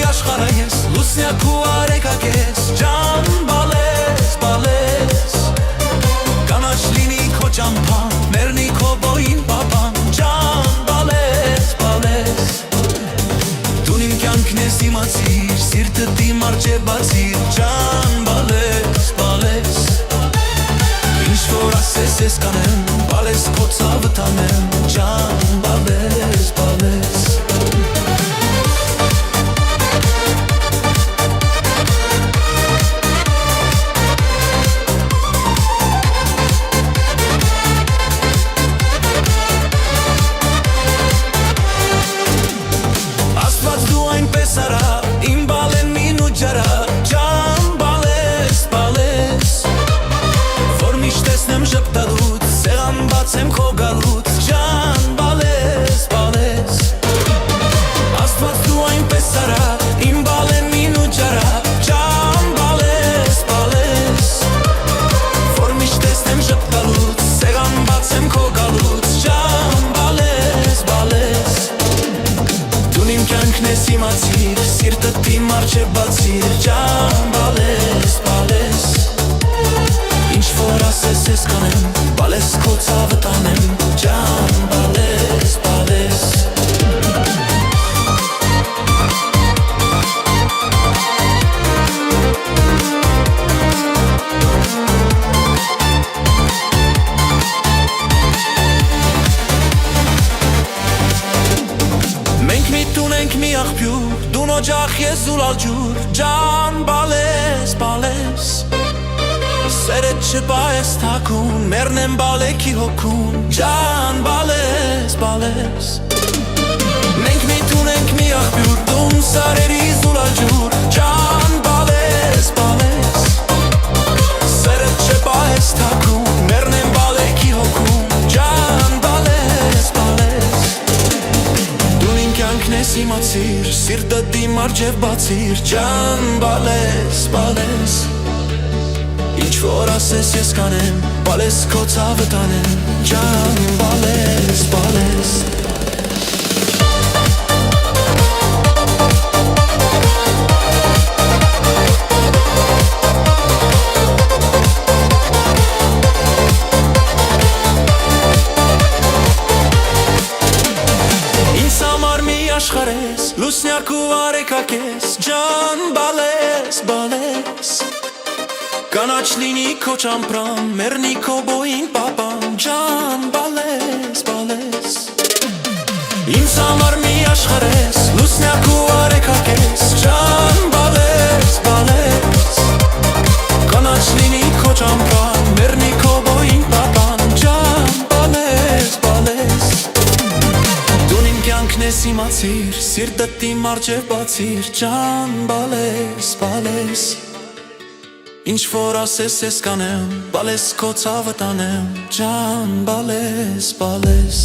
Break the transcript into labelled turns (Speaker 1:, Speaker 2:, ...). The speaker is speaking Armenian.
Speaker 1: աշխարհը ես, լուսնյակ ու արեկակ ես, ջան բալես, բալես Կանաչ լինի քո ճամփան, մեռնի քո բոյին պապան, ջան բալես, բալես Դու իմ կյանքն ես իմացիր, սիրտդ իմ արջև բացիր, ջան բալես, բալես Ինչ որ ասես ես կանեմ, բալես քո ցավը տանեմ, ջան բալես, բալես Եմ քո գալուց, ջան, բալես, բալես Աստված դու այնպես արա, իմ բալենին ու ջարա, ջան, բալես, բալես Որ միշտ տեսնեմ ժպտալուց, սեղան բացեմ քո գալուց, ջան, բալես, բալես Դու իմ կյանքն ես իմացիր, սիրտդ իմ արջև բացիր, ջան, բալես, բալես Ինչ որ ասես ես կանեմ, բալես քո ցավը տանեմ, ջան, բալես, բալես Մենք մի տուն ենք մի աղբյուր, դուն օջախ ես ուլալ ջուր, ջան, բալես, բալես Սերդ չպայես թակուն, մերնեմ բալեքի հոգուն, ջան, բալես, բալես Մենք մի տուն ենք մի աղբյուր, դուն սարերի զուլալ ջուր, ջան, բալես, բալես Սերդ չպայես թակուն, մերնեմ բալեքի հոգուն, ջան, բալես, բալես Դուն իմ կյանքն ես իմացիր, սիրտդ իմ արջև բացիր, ջան, բալես, բալես Ինչ որ ասես ես կանեմ, բալես քո ցավը տանեմ, ջան, բալես, բալես Ինձ համար մի աշխարհ ես, լուսնյակ ու արեկակ ես, ջան, բալես, բալես Կանաչ լինի քո ճամփրան, մեռնի քո բոյին պապան, ջան, բալես, բալես Ինձ համար մի աշխարհ ես, լուսնյակ ու արեկակ ես, ջան, բալես, բալես Կանաչ լինի քո ճամփրան, մեռնի քո բոյին պապան, ջան, բալես, բալես Դու իմ կյանքն ես իմացիր, սիրտդ իմ արջև բացիր, ջան, բալես, բալես Ինչ որ ասես ես կանեմ, բալես քո ցավը տանեմ, ջան, բալես, բալես